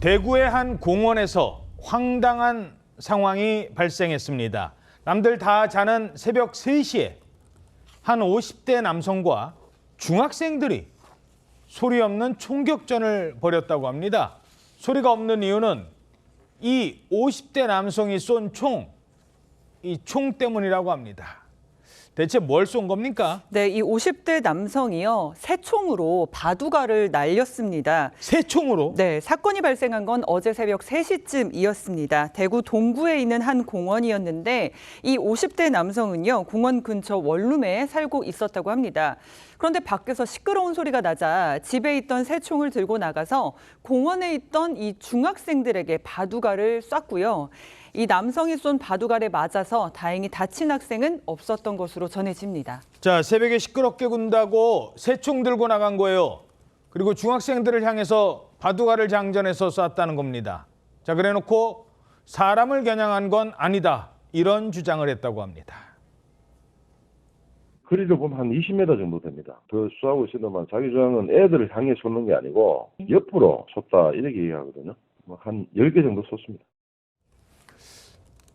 대구의 한 공원에서 황당한 상황이 발생했습니다. 남들 다 자는 새벽 3시에 한 50대 남성과 중학생들이 소리 없는 총격전을 벌였다고 합니다. 소리가 없는 이유는 이 50대 남성이 쏜 이 총 때문이라고 합니다. 대체 뭘 쏜 겁니까? 네, 이 50대 남성이요, 새총으로 바둑알을 날렸습니다. 새총으로? 네, 사건이 발생한 건 어제 새벽 3시쯤이었습니다. 대구 동구에 있는 한 공원이었는데 이 50대 남성은요, 공원 근처 원룸에 살고 있었다고 합니다. 그런데 밖에서 시끄러운 소리가 나자 집에 있던 새총을 들고 나가서 공원에 있던 이 중학생들에게 바둑알을 쐈고요. 이 남성이 쏜 바둑알에 맞아서 다행히 다친 학생은 없었던 것으로 전해집니다. 자, 새벽에 시끄럽게 군다고 새총 들고 나간 거예요. 그리고 중학생들을 향해서 바둑알을 장전해서 쐈다는 겁니다. 자, 그래놓고 사람을 겨냥한 건 아니다. 이런 주장을 했다고 합니다. 거리를 보면 한 20m 정도 됩니다. 더 쏘고 있으면 자기 주장은 애들을 향해 쏘는 게 아니고 옆으로 쏘다 이렇게 얘기하거든요. 한 10개 정도 쏘습니다.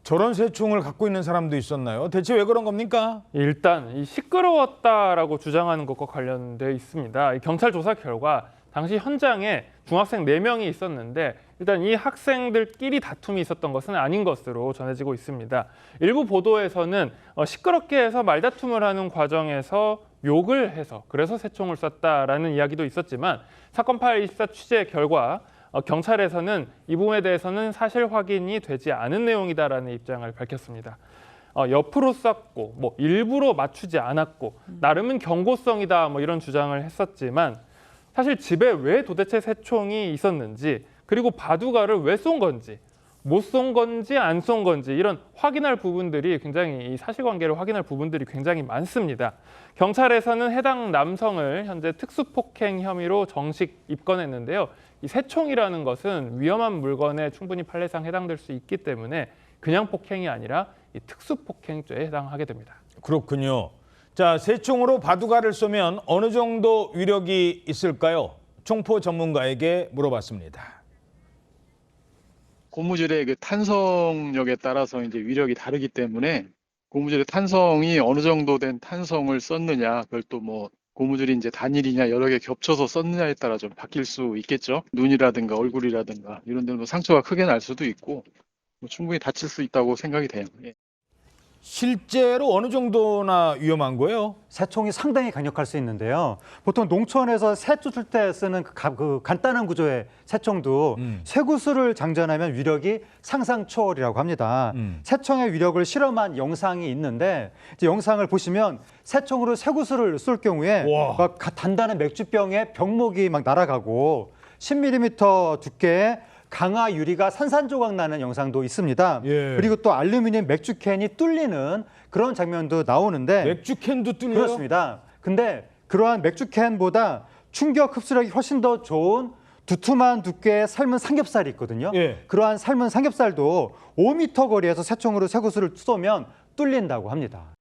저런 새총을 갖고 있는 사람도 있었나요? 대체 왜 그런 겁니까? 일단 이 시끄러웠다라고 주장하는 것과 관련돼 있습니다. 경찰 조사 결과 당시 현장에 중학생 4명이 있었는데 일단 이 학생들끼리 다툼이 있었던 것은 아닌 것으로 전해지고 있습니다. 일부 보도에서는 시끄럽게 해서 말다툼을 하는 과정에서 욕을 해서 그래서 새총을 쐈다라는 이야기도 있었지만 사건 파일 24 취재 결과 경찰에서는 이 부분에 대해서는 사실 확인이 되지 않은 내용이다라는 입장을 밝혔습니다. 옆으로 쐈고 일부러 맞추지 않았고 나름은 경고성이다 이런 주장을 했었지만 사실 집에 왜 도대체 새총이 있었는지 그리고 바둑알을 왜 쏜 건지 못 쏜 건지 안 쏜 건지 이런 확인할 부분들이 굉장히 이 사실관계를 확인할 부분들이 굉장히 많습니다. 경찰에서는 해당 남성을 현재 특수폭행 혐의로 정식 입건했는데요. 이 새총이라는 것은 위험한 물건에 충분히 판례상 해당될 수 있기 때문에 그냥 폭행이 아니라 이 특수폭행죄에 해당하게 됩니다. 그렇군요. 자, 새총으로 바둑알을 쏘면 어느 정도 위력이 있을까요? 총포 전문가에게 물어봤습니다. 고무줄의 그 탄성력에 따라서 이제 위력이 다르기 때문에 고무줄의 탄성이 어느 정도 된 탄성을 썼느냐, 그걸 또 고무줄이 이제 단일이냐 여러 개 겹쳐서 썼느냐에 따라 좀 바뀔 수 있겠죠. 눈이라든가 얼굴이라든가 이런 데는 상처가 크게 날 수도 있고 충분히 다칠 수 있다고 생각이 돼요. 예. 실제로 어느 정도나 위험한 거예요? 새총이 상당히 강력할 수 있는데요. 보통 농촌에서 새 쫓을 때 쓰는 그 간단한 구조의 새총도 쇠구슬을 장전하면 위력이 상상 초월이라고 합니다. 새총의 위력을 실험한 영상이 있는데 이제 영상을 보시면 새총으로 쇠구슬을 쏠 경우에 막 단단한 맥주병에 병목이 막 날아가고 10mm 두께의 강화 유리가 산산조각 나는 영상도 있습니다. 예. 그리고 또 알루미늄 맥주캔이 뚫리는 그런 장면도 나오는데 맥주캔도 뚫려요? 그렇습니다. 근데 그러한 맥주캔보다 충격 흡수력이 훨씬 더 좋은 두툼한 두께의 삶은 삼겹살이 있거든요. 예. 그러한 삶은 삼겹살도 5m 거리에서 새총으로 쇠구슬을 쏘면 뚫린다고 합니다.